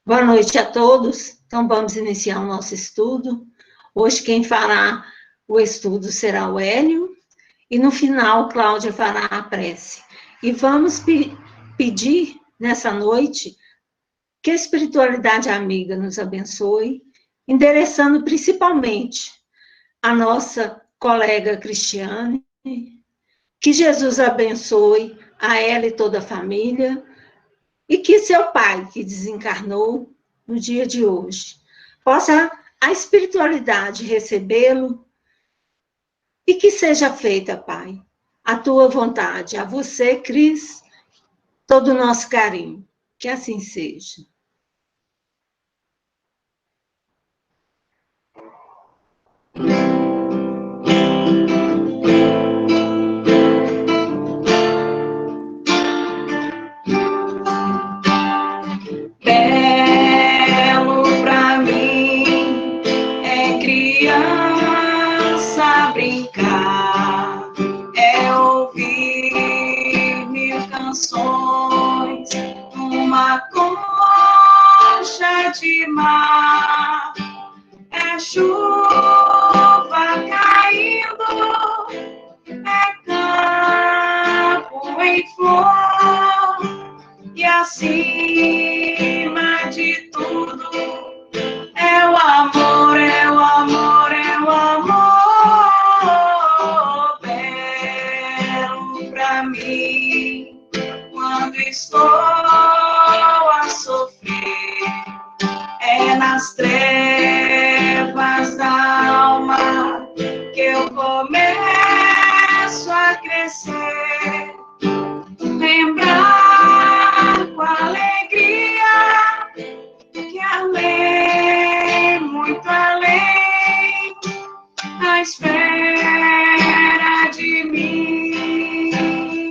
Boa noite a todos. Então, vamos iniciar o nosso estudo. Hoje, quem fará o estudo será o Hélio, e no final, Cláudia fará a prece. E vamos pedir, nessa noite, que a espiritualidade amiga nos abençoe, endereçando principalmente a nossa colega Cristiane, que Jesus abençoe a ela e toda a família, e que seu pai, que desencarnou no dia de hoje, possa a espiritualidade recebê-lo e que seja feita, Pai, a tua vontade, a você, Cris, todo o nosso carinho. Que assim seja. Belo pra mim é criança brincar, é ouvir mil canções numa concha de mar, é chuva caindo, é campo em flor, e acima de tudo é o amor, é o amor, é o amor. Belo pra mim quando estou a sofrer, é nas trevas da alma que eu começo a crescer, lembrar com alegria que além, muito além, à espera de mim,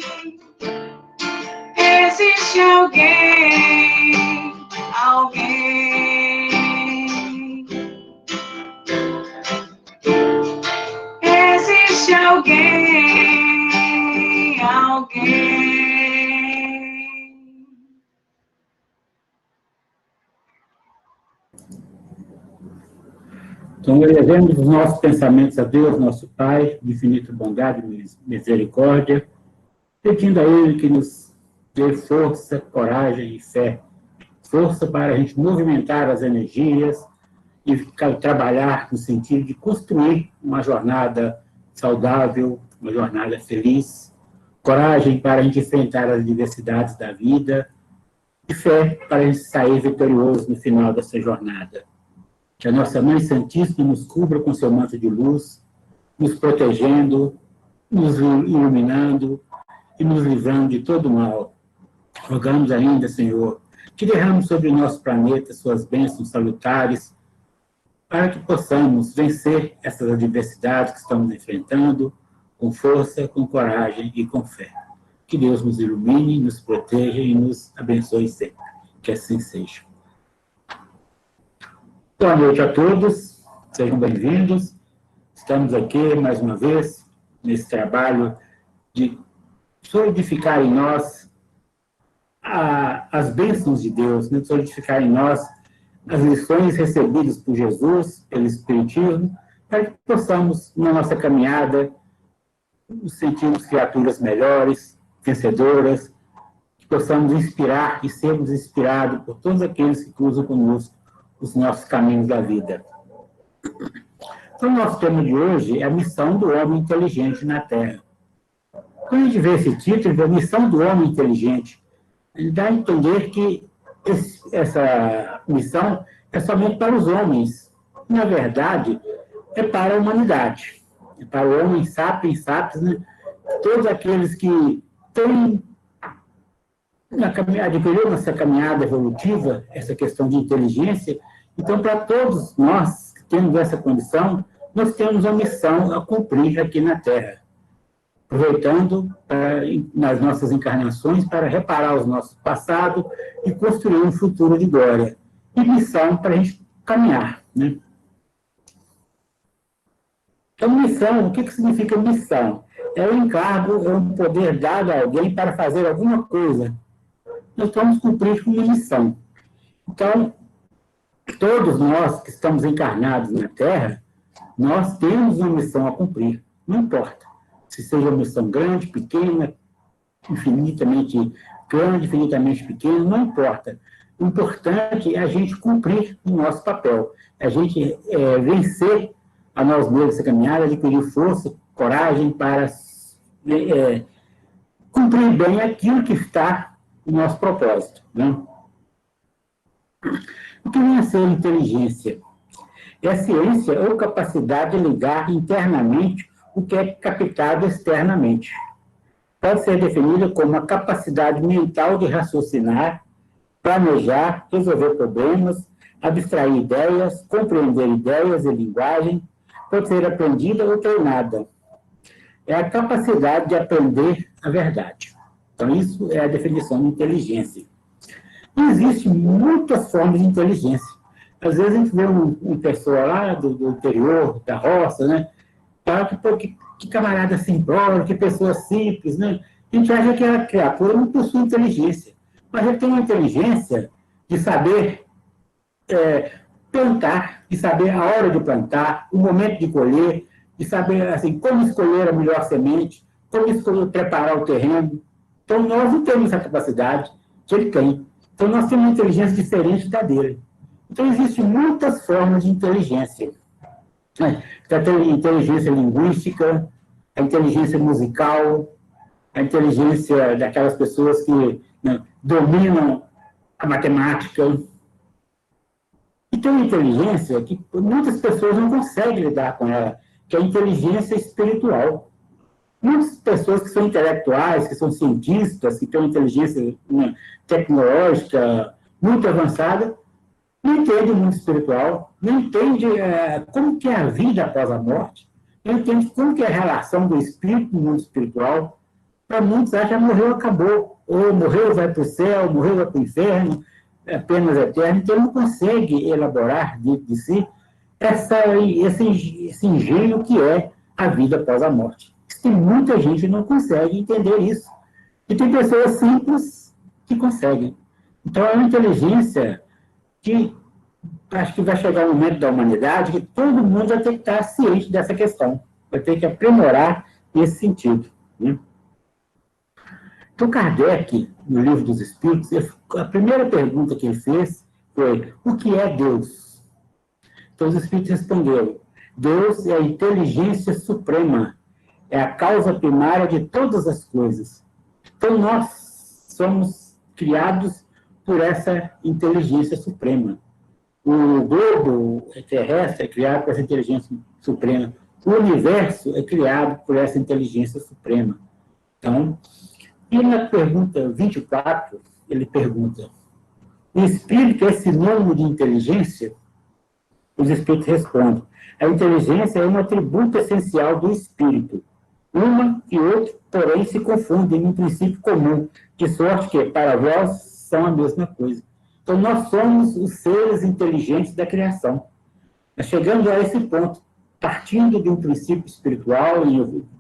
existe alguém, alguém, existe alguém, alguém. Então, elevemos os nossos pensamentos a Deus, nosso Pai, de infinita bondade e misericórdia, pedindo a Ele que nos dê força, coragem e fé. Força para a gente movimentar as energias e trabalhar no sentido de construir uma jornada saudável, uma jornada feliz. Coragem para a gente enfrentar as adversidades da vida e fé para a gente sair vitorioso no final dessa jornada. Que a nossa Mãe Santíssima nos cubra com seu manto de luz, nos protegendo, nos iluminando e nos livrando de todo mal. Rogamos ainda, Senhor, que derrame sobre o nosso planeta suas bênçãos salutares, para que possamos vencer essas adversidades que estamos enfrentando com força, com coragem e com fé. Que Deus nos ilumine, nos proteja e nos abençoe sempre. Que assim seja. Boa noite a todos, sejam bem-vindos. Estamos aqui, mais uma vez, nesse trabalho de solidificar em nós as bênçãos de Deus, né? Solidificar em nós as lições recebidas por Jesus, pelo Espiritismo, para que possamos, na nossa caminhada, nos sentirmos criaturas melhores, vencedoras, que possamos inspirar e sermos inspirados por todos aqueles que cruzam conosco os nossos caminhos da vida. Então, o nosso tema de hoje é a missão do homem inteligente na Terra. Quando a gente vê esse título, a missão do homem inteligente, ele dá a entender que essa missão é somente para os homens. Na verdade, é para a humanidade. É para o homem sapiens, né? Todos aqueles que têm adquiriu nessa caminhada evolutiva essa questão de inteligência. Então, para todos nós que temos essa condição, nós temos uma missão a cumprir aqui na Terra, aproveitando nas nossas encarnações para reparar o nosso passado e construir um futuro de glória. E missão para a gente caminhar, né? Então, missão, o que significa missão? É um encargo, é um poder dado a alguém para fazer alguma coisa. Nós vamos cumprir com uma missão. Então, todos nós que estamos encarnados na Terra, nós temos uma missão a cumprir. Não importa se seja uma missão grande, pequena, infinitamente grande, infinitamente pequena, não importa. O importante é a gente cumprir o nosso papel, a gente vencer a nós mesmos essa caminhada, adquirir força, coragem para cumprir bem aquilo que está no nosso propósito. Né? O que vem a ser inteligência? É a ciência ou capacidade de ligar internamente o que é captado externamente. Pode ser definida como a capacidade mental de raciocinar, planejar, resolver problemas, abstrair ideias, compreender ideias e linguagem, pode ser aprendida ou treinada. É a capacidade de aprender a verdade. Então, isso é a definição de inteligência. E existem muitas formas de inteligência. Às vezes a gente vê uma pessoa lá do interior, da roça, né? Fala que camarada simbólico, que pessoa simples, né? A gente acha que a criatura não possui inteligência. Mas ele tem uma inteligência de saber plantar, de saber a hora de plantar, o momento de colher, de saber assim, como escolher a melhor semente, como preparar o terreno. Então, nós não temos essa capacidade que ele tem. Então, nós temos uma inteligência diferente da dele. Então, existem muitas formas de inteligência. A inteligência linguística, a inteligência musical, a inteligência daquelas pessoas que dominam a matemática. E tem uma inteligência que muitas pessoas não conseguem lidar com ela, que é a inteligência espiritual. Muitas pessoas que são intelectuais, que são cientistas, que têm uma inteligência tecnológica muito avançada, não entendem o mundo espiritual, não entendem como que é a vida após a morte, não entendem como que é a relação do espírito no mundo espiritual. Para muitos, acham que morreu, acabou. Ou morreu, vai para o céu, morreu, vai para o inferno, é apenas eterno. Então, ele não consegue elaborar dentro de si esse engenho que é a vida após a morte. Tem muita gente que não consegue entender isso. E tem pessoas simples que conseguem. Então, é uma inteligência que acho que vai chegar um momento da humanidade que todo mundo vai ter que estar ciente dessa questão. Vai ter que aprimorar nesse sentido. Né? Então, Kardec, no Livro dos Espíritos, a primeira pergunta que ele fez foi: o que é Deus? Então, os Espíritos responderam: Deus é a inteligência suprema, é a causa primária de todas as coisas. Então, nós somos criados por essa inteligência suprema. O globo terrestre é criado por essa inteligência suprema. O universo é criado por essa inteligência suprema. Então, e na pergunta 24, ele pergunta: o espírito é sinônimo de inteligência? Os espíritos respondem: a inteligência é um atributo essencial do espírito. Uma e outra, porém, se confundem num princípio comum, de sorte que, para vós, são a mesma coisa. Então, nós somos os seres inteligentes da criação. Nós chegamos a esse ponto, partindo de um princípio espiritual,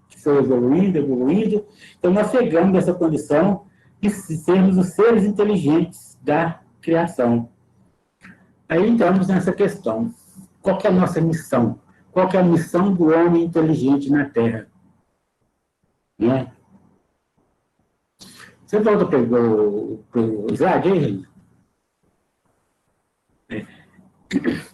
que foi evoluindo. Então, nós chegamos a essa condição de sermos os seres inteligentes da criação. Aí entramos nessa questão. Qual que é a nossa missão? Qual que é a missão do homem inteligente na Terra? Né? Você volta para o slide aí?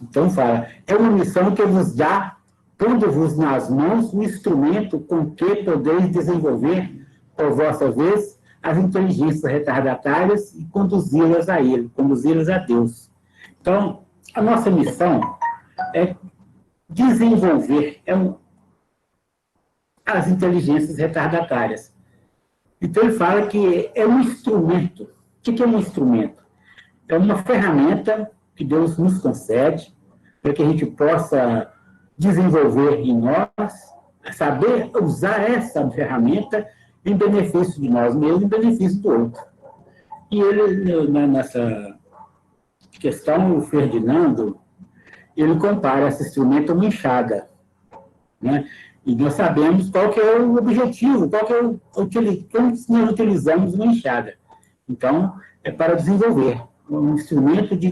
Então fala: é uma missão que vos dá, pondo-vos nas mãos, o instrumento com que podeis desenvolver, por vossa vez, as inteligências retardatárias e conduzi-las a Ele, conduzi-las a Deus. Então, a nossa missão é desenvolver as inteligências retardatárias. Então, ele fala que é um instrumento. O que é um instrumento? É uma ferramenta que Deus nos concede para que a gente possa desenvolver em nós, saber usar essa ferramenta em benefício de nós mesmos, em benefício do outro. E ele, nessa questão, o Ferdinando, ele compara esse instrumento a uma enxada, né? E nós sabemos qual que é o objetivo, qual que é como nós utilizamos uma enxada. Então, é para desenvolver. um instrumento de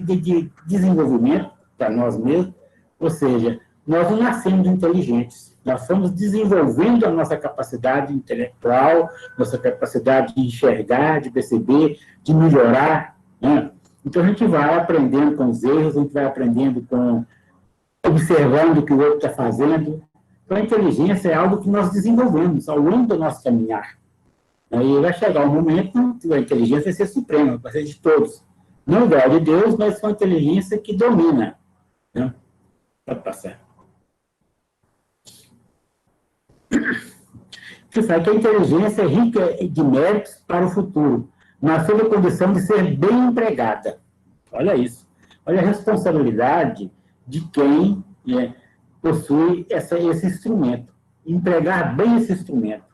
desenvolvimento para nós mesmos, ou seja, nós não nascemos inteligentes, nós estamos desenvolvendo a nossa capacidade intelectual, nossa capacidade de enxergar, de perceber, de melhorar, né? Então, a gente vai aprendendo com os erros, a gente vai aprendendo observando o que o outro está fazendo. Então, a inteligência é algo que nós desenvolvemos ao longo do nosso caminhar. Aí vai chegar um momento que a inteligência vai ser suprema, vai ser de todos. Não igual de Deus, mas com a inteligência que domina. Né? Pode passar. Você sabe que a inteligência é rica de méritos para o futuro, mas sob a condição de ser bem empregada. Olha isso. Olha a responsabilidade de quem possui esse instrumento. Empregar bem esse instrumento.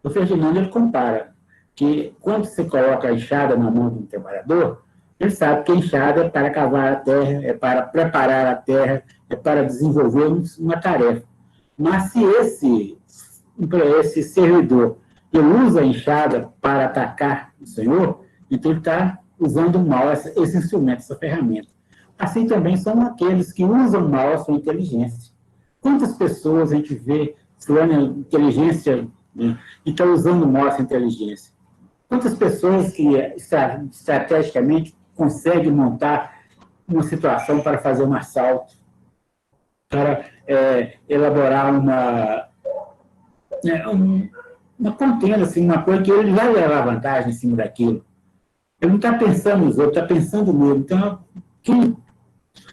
O Ferdinando, ele compara que quando você coloca a enxada na mão de um trabalhador, ele sabe que a enxada é para cavar a terra, é para preparar a terra, é para desenvolver uma tarefa. Mas se esse servidor ele usa a enxada para atacar o Senhor, então ele está usando mal esse instrumento, essa ferramenta. Assim também são aqueles que usam mal a sua inteligência. Quantas pessoas a gente vê usando inteligência, né, e está usando mal essa inteligência? Quantas pessoas que estrategicamente conseguem montar uma situação para fazer um assalto, para elaborar uma contenda, assim, uma coisa que ele vai levar vantagem em cima daquilo. Ele não está pensando nos outros, está pensando nele. Então, quem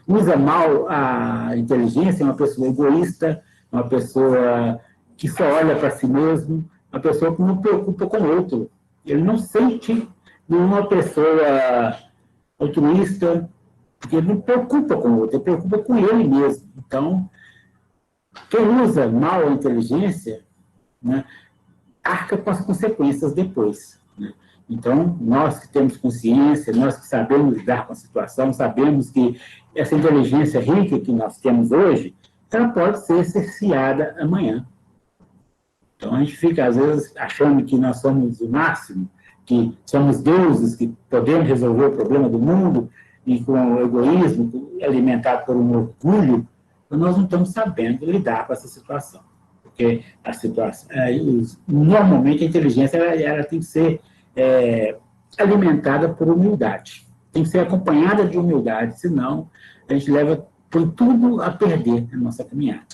usa mal a inteligência é uma pessoa egoísta, uma pessoa que só olha para si mesmo, uma pessoa que não preocupa com o outro. Ele não sente nenhuma pessoa altruísta, porque ele não preocupa com o outro, ele preocupa com ele mesmo. Então, quem usa mal a inteligência, né, arca com as consequências depois. Né? Então, nós que temos consciência, nós que sabemos lidar com a situação, sabemos que essa inteligência rica que nós temos hoje, ela pode ser cerceada amanhã. Então, a gente fica, às vezes, achando que nós somos o máximo, que somos deuses, que podemos resolver o problema do mundo, e com o egoísmo alimentado por um orgulho, nós não estamos sabendo lidar com essa situação. Porque a situação, normalmente a inteligência ela tem que ser alimentada por humildade. Tem que ser acompanhada de humildade, senão a gente põe tudo a perder na nossa caminhada.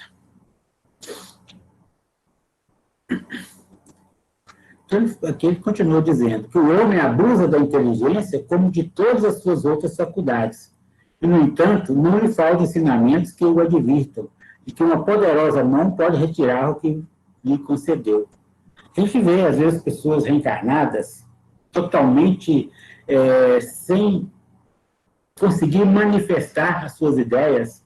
Então, aqui ele continua dizendo que o homem abusa da inteligência como de todas as suas outras faculdades. E, no entanto, não lhe faltam ensinamentos que o advirtam, de que uma poderosa mão pode retirar o que lhe concedeu. A gente vê, às vezes, pessoas reencarnadas totalmente sem conseguir manifestar as suas ideias.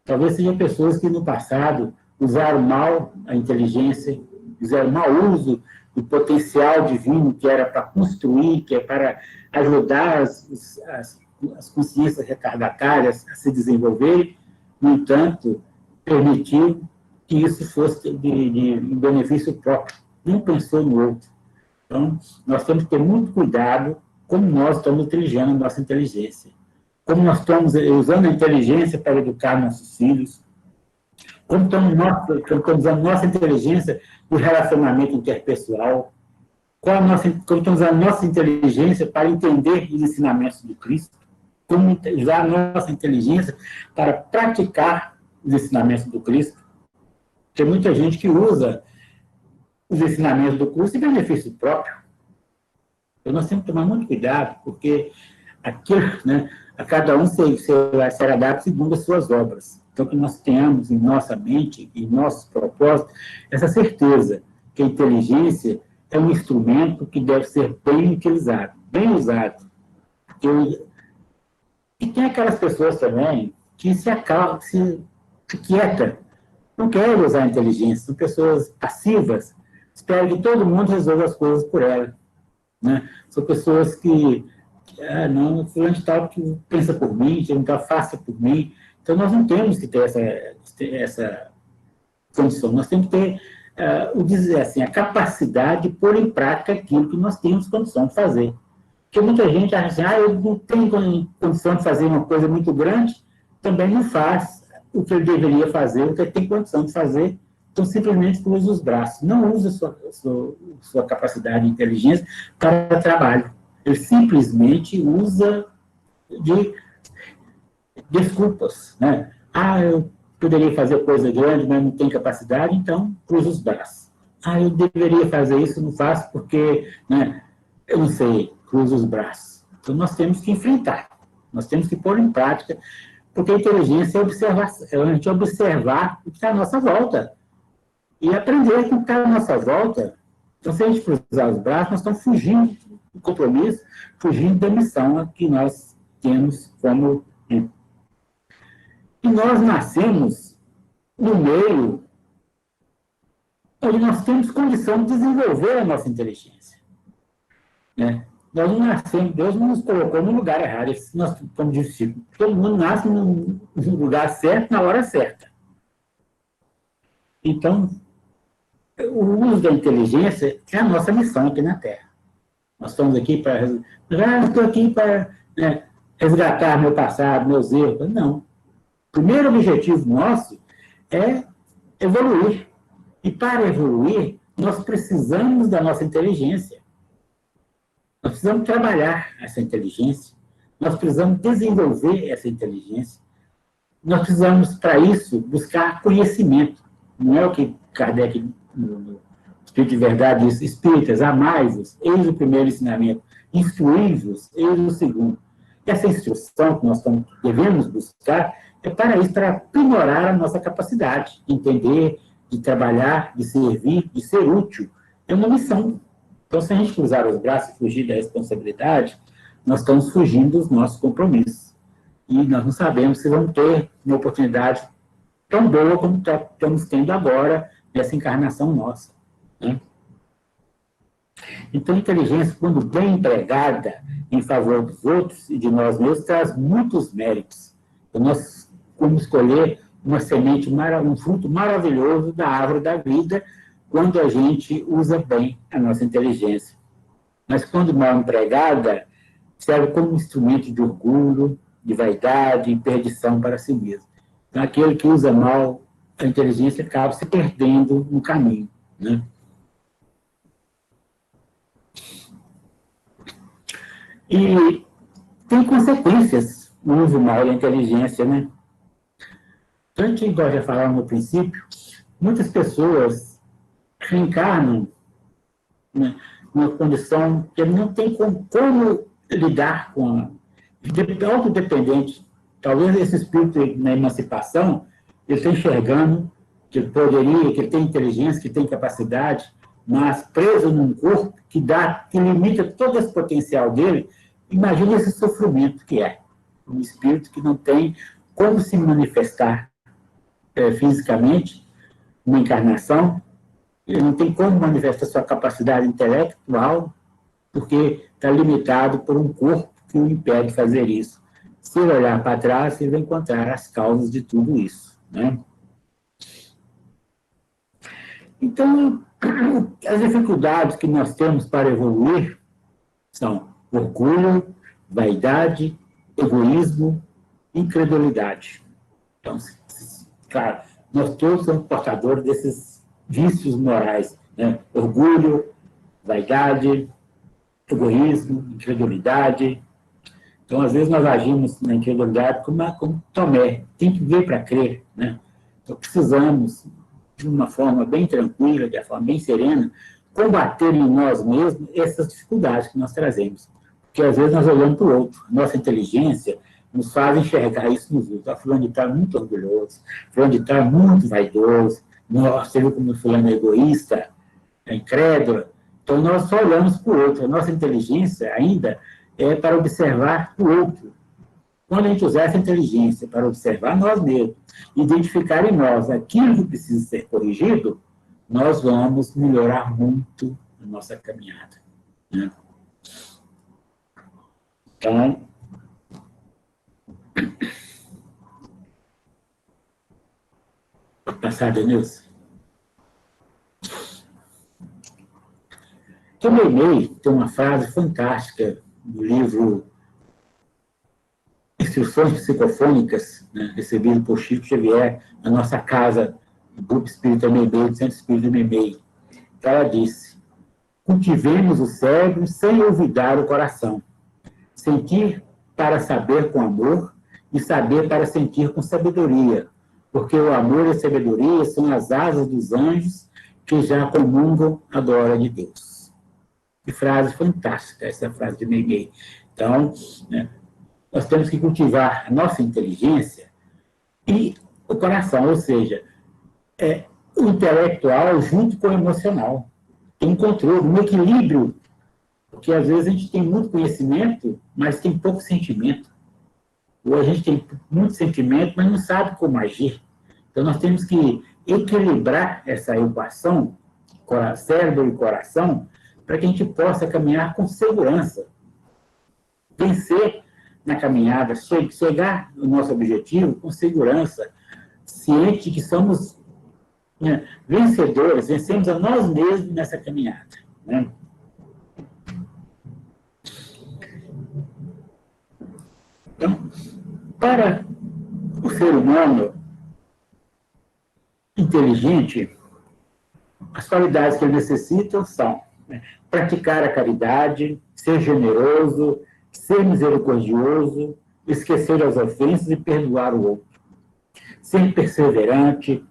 Talvez sejam pessoas que, no passado, usaram mal a inteligência, fizeram mau uso do potencial divino que era para construir, que é para ajudar as consciências retardatárias a se desenvolver. No entanto, permitiu que isso fosse de benefício próprio, não pensou no outro. Então, nós temos que ter muito cuidado como nós estamos utilizando a nossa inteligência, como nós estamos usando a inteligência para educar nossos filhos, como estamos usando a nossa inteligência no relacionamento interpessoal, como estamos usando a nossa inteligência para entender os ensinamentos do Cristo, como usar a nossa inteligência para praticar os ensinamentos do Cristo. Tem muita gente que usa os ensinamentos do Cristo em benefício próprio. Então, nós temos que tomar muito cuidado, porque aquilo, né, a cada um será dado segundo as suas obras. Então, que nós tenhamos em nossa mente, em nossos propósitos, essa certeza que a inteligência é um instrumento que deve ser bem utilizado, bem usado. E tem aquelas pessoas também que se quietam, não querem usar a inteligência, são pessoas passivas, esperam que todo mundo resolva as coisas por ela. Né? São pessoas que não, fulano de tal que pensa por mim, que não está fácil por mim. Então, nós não temos que ter essa condição. Nós temos que ter, dizer assim, a capacidade de pôr em prática aquilo que nós temos condição de fazer. Porque muita gente acha assim, eu não tenho condição de fazer uma coisa muito grande, também não faz o que ele deveria fazer, o que ele tem condição de fazer, então simplesmente cruza os braços. Não usa sua capacidade de inteligência para trabalho. Ele simplesmente usa de desculpas, né? Eu poderia fazer coisa grande, mas não tenho capacidade, então cruza os braços. Eu deveria fazer isso, não faço porque, né, eu não sei, cruza os braços. Então nós temos que enfrentar, nós temos que pôr em prática, porque a inteligência é a gente observar o que está à nossa volta e aprender com o que está à nossa volta. Então, se a gente cruzar os braços, nós estamos fugindo do compromisso, fugindo da missão que nós temos como. E nós nascemos no meio onde nós temos condição de desenvolver a nossa inteligência. Né? Nós não nascemos, Deus não nos colocou no lugar errado. Nós, como disse, todo mundo nasce no lugar certo, na hora certa. Então, o uso da inteligência é a nossa missão aqui na Terra. Nós estamos aqui para... estou aqui para resgatar meu passado, meus erros. Não. O primeiro objetivo nosso é evoluir. E para evoluir, nós precisamos da nossa inteligência. Nós precisamos trabalhar essa inteligência. Nós precisamos desenvolver essa inteligência. Nós precisamos, para isso, buscar conhecimento. Não é o que Kardec, no Espírito de Verdade, diz: espíritas, amai-vos, eis o primeiro ensinamento, instruí-vos, eis o segundo. Essa instrução que nós devemos buscar é para isso, para aprimorar a nossa capacidade de entender, de trabalhar, de servir, de ser útil. É uma missão. Então, se a gente cruzar os braços e fugir da responsabilidade, nós estamos fugindo dos nossos compromissos. E nós não sabemos se vamos ter uma oportunidade tão boa como estamos tendo agora, nessa encarnação nossa. Né? Então, a inteligência, quando bem empregada em favor dos outros e de nós mesmos, traz muitos méritos. Então, nós vamos escolher uma semente, um fruto maravilhoso da árvore da vida, quando a gente usa bem a nossa inteligência. Mas, quando mal empregada, serve como instrumento de orgulho, de vaidade e perdição para si mesmo. Então, aquele que usa mal a inteligência acaba se perdendo no caminho. Né? E tem consequências no uso mal da inteligência, né? Então, a gente, igual já falava no princípio, muitas pessoas reencarnam, né, numa condição que ele não tem como lidar com a autodependente. Talvez esse espírito na emancipação, ele está enxergando que ele poderia, que ele tem inteligência, que tem capacidade, mas preso num corpo que limita todo esse potencial dele. Imagina esse sofrimento que é. Um espírito que não tem como se manifestar fisicamente, uma encarnação, ele não tem como manifestar sua capacidade intelectual, porque está limitado por um corpo que o impede de fazer isso. Se ele olhar para trás, ele vai encontrar as causas de tudo isso. Né? Então, as dificuldades que nós temos para evoluir são orgulho, vaidade, egoísmo, incredulidade. Então, claro, nós todos somos portadores desses vícios morais, né? Orgulho, vaidade, egoísmo, incredulidade. Então, às vezes, nós agimos na incredulidade como Tomé, tem que ver para crer. Né? Então, precisamos, de uma forma bem tranquila, de uma forma bem serena, combater em nós mesmos essas dificuldades que nós trazemos. Porque, às vezes, nós olhamos para o outro. Nossa inteligência nos faz enxergar isso nos outros. Fulano está muito orgulhoso, fulano está muito vaidoso, você viu como fulano é egoísta, é incrédulo. Então, nós só olhamos para o outro. A nossa inteligência ainda é para observar o outro. Quando a gente usar essa inteligência para observar nós mesmos, identificar em nós aquilo que precisa ser corrigido, nós vamos melhorar muito a nossa caminhada. Né? Então, passar, Denilson. Então, Meimei tem uma frase fantástica no livro Instruções Psicofônicas, né, recebido por Chico Xavier, na nossa casa, do Grupo Espírita Meimei, do Centro Espírita Meimei. Ela disse: cultivemos o cérebro sem olvidar o coração. Sentir para saber com amor e saber para sentir com sabedoria, porque o amor e a sabedoria são as asas dos anjos que já comungam a glória de Deus. Que frase fantástica, essa frase de Meimei. Então, né, nós temos que cultivar a nossa inteligência e o coração, ou seja, o intelectual junto com o emocional. Tem um controle, um equilíbrio, porque às vezes a gente tem muito conhecimento, mas tem pouco sentimento. Ou a gente tem muito sentimento, mas não sabe como agir. Então nós temos que equilibrar essa equação, cérebro e coração, para que a gente possa caminhar com segurança, vencer na caminhada, chegar no nosso objetivo com segurança, ciente que somos, né, vencedores, vencemos a nós mesmos nessa caminhada. Né? Então, para o ser humano inteligente, as qualidades que ele necessita são, né, praticar a caridade, ser generoso, ser misericordioso, esquecer as ofensas e perdoar o outro. Ser perseverante,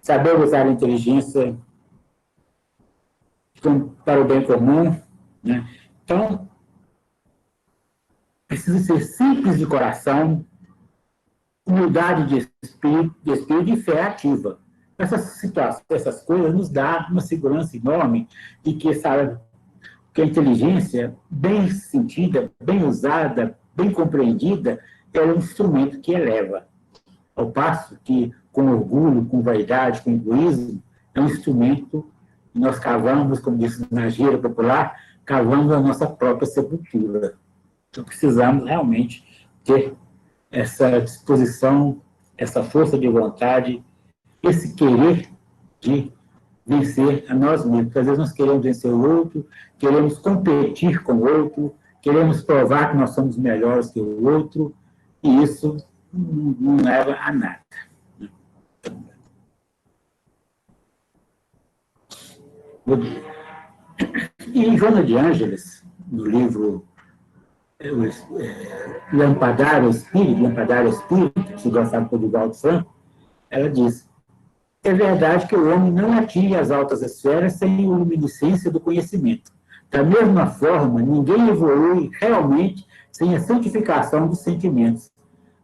saber usar a inteligência para o bem comum. Né? Então, precisa ser simples de coração, humildade de espírito e fé ativa. Essas situações, essas coisas nos dão uma segurança enorme de que, sabe, que a inteligência, bem sentida, bem usada, bem compreendida, é um instrumento que eleva. Ao passo que, com orgulho, com vaidade, com egoísmo, é um instrumento que nós cavamos, como disse na gíria popular, cavamos a nossa própria sepultura. Então, precisamos realmente ter essa disposição, essa força de vontade, esse querer de vencer a nós mesmos. Porque às vezes nós queremos vencer o outro, queremos competir com o outro, queremos provar que nós somos melhores que o outro, e isso não leva a nada. E Joana de Ângeles, no livro Lampadário Espírito, psicografado por Divaldo Franco, ela diz: é verdade que o homem não atinge as altas esferas sem a luminiscência do conhecimento. Da mesma forma, ninguém evolui realmente sem a santificação dos sentimentos,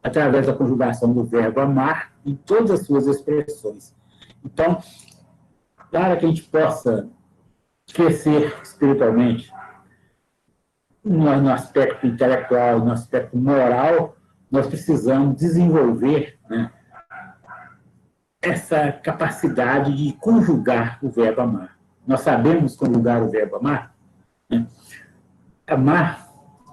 através da conjugação do verbo amar em todas as suas expressões. Então, para que a gente possa crescer espiritualmente, no aspecto intelectual, no aspecto moral, nós precisamos desenvolver, né, essa capacidade de conjugar o verbo amar. Nós sabemos conjugar o verbo amar? Né? Amar,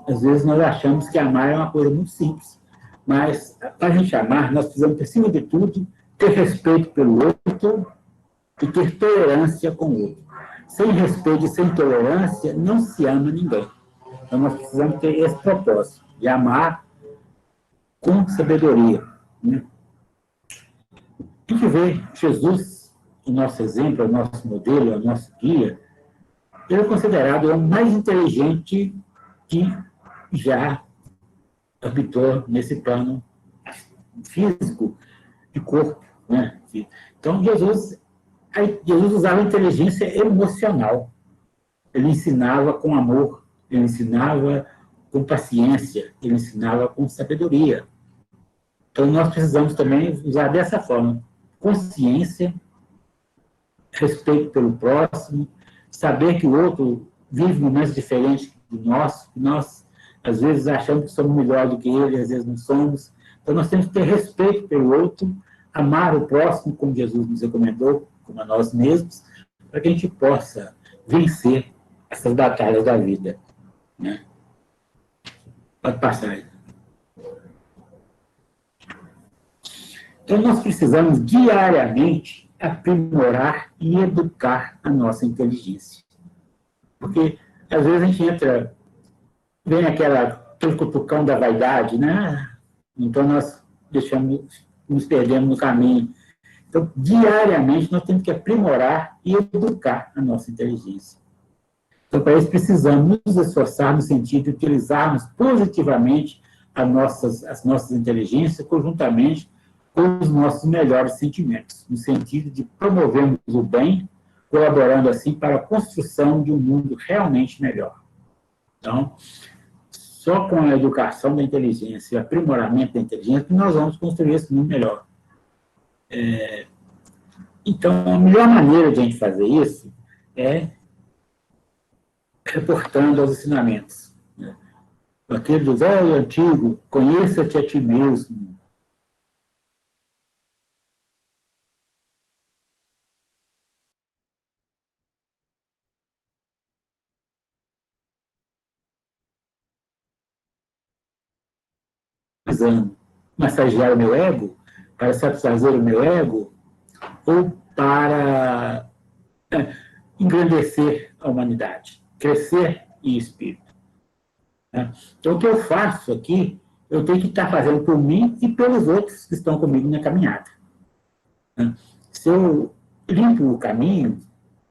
às vezes nós achamos que amar é uma coisa muito simples, mas para a gente amar, nós precisamos, acima de tudo, ter respeito pelo outro e ter tolerância com o outro. Sem respeito e sem tolerância, não se ama ninguém. Então, nós precisamos ter esse propósito, de amar com sabedoria. Né? A gente vê Jesus, o nosso exemplo, o nosso modelo, o nosso guia, ele é considerado o mais inteligente que já habitou nesse plano físico de corpo. Né? Então, Jesus usava a inteligência emocional. Ele ensinava com amor, ele ensinava com paciência, ele ensinava com sabedoria. Então, nós precisamos também usar dessa forma: consciência, respeito pelo próximo, saber que o outro vive momentos diferentes do nosso, que nós, às vezes, achamos que somos melhor do que ele, às vezes não somos. Então, nós temos que ter respeito pelo outro, amar o próximo, como Jesus nos recomendou, como a nós mesmos, para que a gente possa vencer essas batalhas da vida. Né? Pode passar aí. Então, nós precisamos diariamente aprimorar e educar a nossa inteligência. Porque, às vezes, a gente entra vem aquele cutucão da vaidade, né? Então nós nos perdemos no caminho. Então, diariamente, nós temos que aprimorar e educar a nossa inteligência. Então, para isso, precisamos nos esforçar no sentido de utilizarmos positivamente as nossas inteligências, conjuntamente com os nossos melhores sentimentos, no sentido de promovermos o bem, colaborando assim para a construção de um mundo realmente melhor. Então, só com a educação da inteligência e o aprimoramento da inteligência que nós vamos construir esse mundo melhor. Então, a melhor maneira de a gente fazer isso é reportando aos ensinamentos. Né? Aquele do velho antigo, conheça-te a ti mesmo. Massagear o meu ego, para satisfazer o meu ego, ou para engrandecer a humanidade, crescer em espírito. Então, o que eu faço aqui, eu tenho que estar fazendo por mim e pelos outros que estão comigo na caminhada. Se eu limpo o caminho,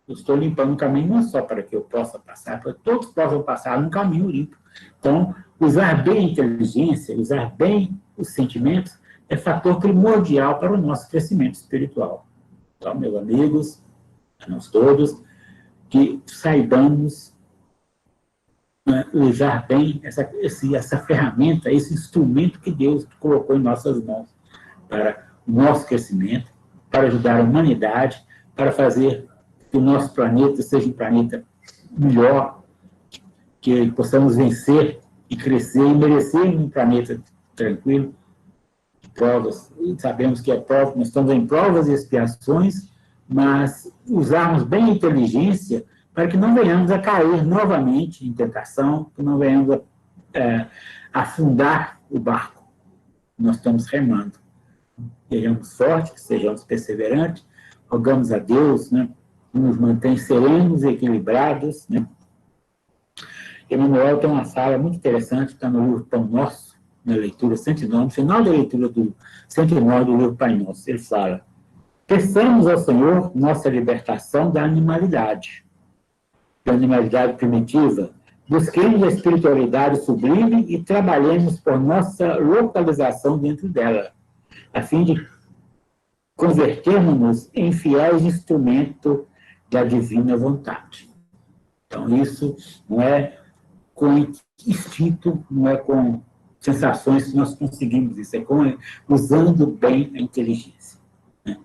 eu estou limpando o caminho não só para que eu possa passar, para que todos possam passar num caminho limpo. Então, usar bem a inteligência, usar bem os sentimentos, é fator primordial para o nosso crescimento espiritual. Então, meus amigos, nós todos, que saibamos usar bem essa ferramenta, esse instrumento que Deus colocou em nossas mãos para o nosso crescimento, para ajudar a humanidade, para fazer que o nosso planeta seja um planeta melhor, que possamos vencer e crescer e merecer um planeta tranquilo, de provas. E sabemos que nós estamos em provas e expiações, mas usarmos bem a inteligência para que não venhamos a cair novamente em tentação, que não venhamos a afundar o barco. Nós estamos remando. Sejamos fortes, sejamos perseverantes, rogamos a Deus, né, que nos mantém serenos e equilibrados. Né? Emmanuel tem uma fala muito interessante, que está no livro Pão Nosso, na leitura 109, no final da leitura do 109 do livro Pai Nosso. Ele fala: peçamos ao Senhor nossa libertação da animalidade primitiva, busquemos a espiritualidade sublime e trabalhemos por nossa localização dentro dela, a fim de convertermos-nos em fiéis instrumento da divina vontade. Então, isso não é com instinto, não é com sensações que nós conseguimos isso, é usando bem a inteligência. Né?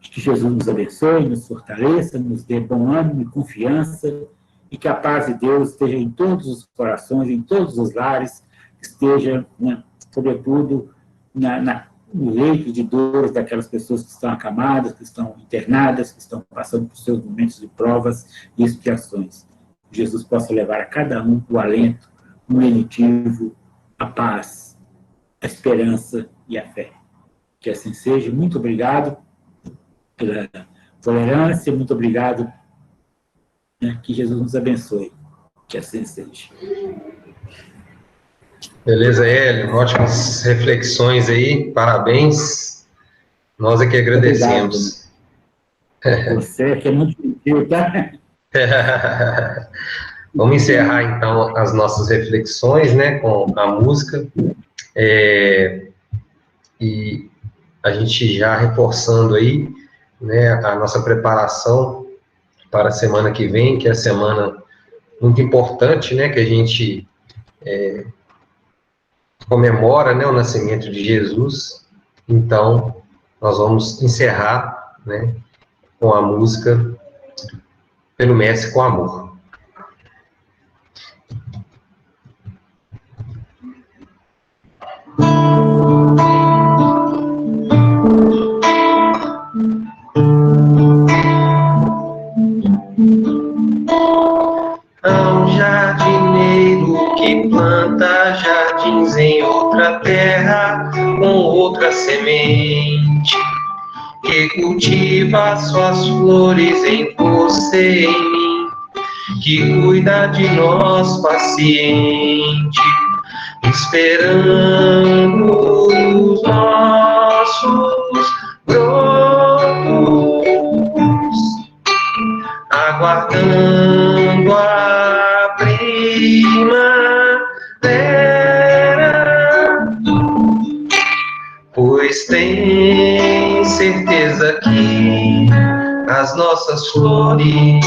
Que Jesus nos abençoe, nos fortaleça, nos dê bom ânimo e confiança, e que a paz de Deus esteja em todos os corações, em todos os lares, esteja, né, sobretudo, no leito de dores daquelas pessoas que estão acamadas, que estão internadas, que estão passando por seus momentos de provas e expiações. Que Jesus possa levar a cada um o alento, o lenitivo, a paz, a esperança e a fé. Que assim seja. Muito obrigado pela tolerância, muito obrigado, né, que Jesus nos abençoe, que assim seja. Beleza, Hélio, ótimas reflexões aí, parabéns, nós é que agradecemos. Você que é muito gentil, tá? Vamos encerrar então as nossas reflexões, né, com a música, e a gente já reforçando aí, né, a nossa preparação para a semana que vem, que é a semana muito importante, né, que a gente comemora, né, o nascimento de Jesus. Então, nós vamos encerrar, né, com a música Pelo Mestre com Amor. Há um jardineiro que planta jardins em outra terra, com outra semente, que cultiva suas flores em você e em mim, que cuida de nós paciente, esperando os nossos brotos, aguardando a primavera, pois tem certeza que as nossas flores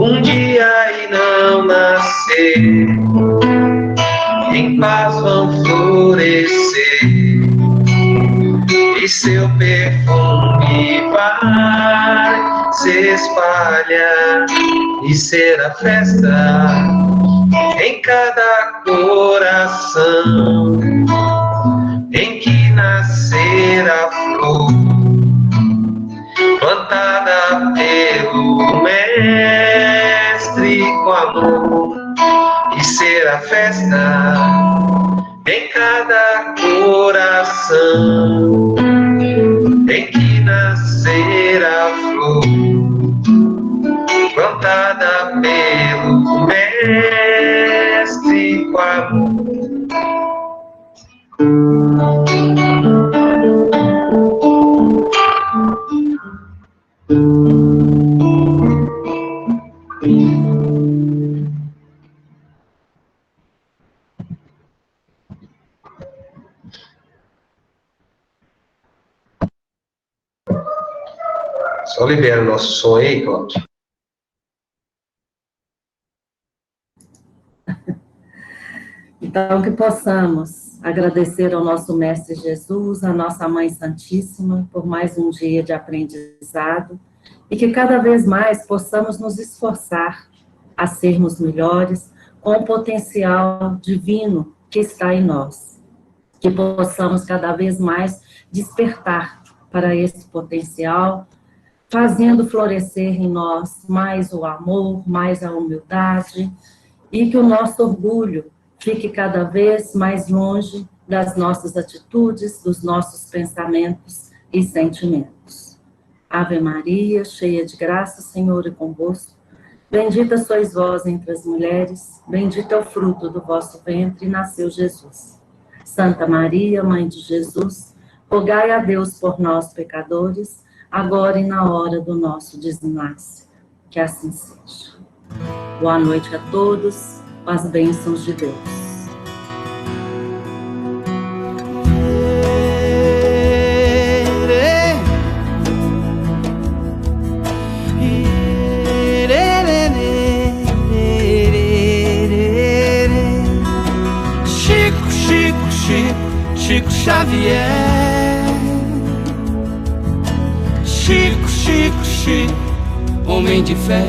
um dia irão nascer, em paz vão florescer, e seu perfume vai se espalhar, e será festa em cada coração, em que nascer a flor, plantada pelo Mestre com amor, e será festa em cada coração, em que nascer a flor, plantada pelo Mestre com amor. Só libera o nosso som aí, Cláudio. Então, que possamos agradecer ao nosso Mestre Jesus, à nossa Mãe Santíssima, por mais um dia de aprendizado, e que cada vez mais possamos nos esforçar a sermos melhores com o potencial divino que está em nós. Que possamos cada vez mais despertar para esse potencial, fazendo florescer em nós mais o amor, mais a humildade, e que o nosso orgulho fique cada vez mais longe das nossas atitudes, dos nossos pensamentos e sentimentos. Ave Maria, cheia de graça, o Senhor é convosco. Bendita sois vós entre as mulheres, bendito é o fruto do vosso ventre, e nasceu Jesus. Santa Maria, Mãe de Jesus, rogai a Deus por nós, pecadores, agora e na hora do nosso desenlace. Que assim seja. Boa noite a todos, com as bênçãos de Deus. Chico Xavier, Chico, homem de fé.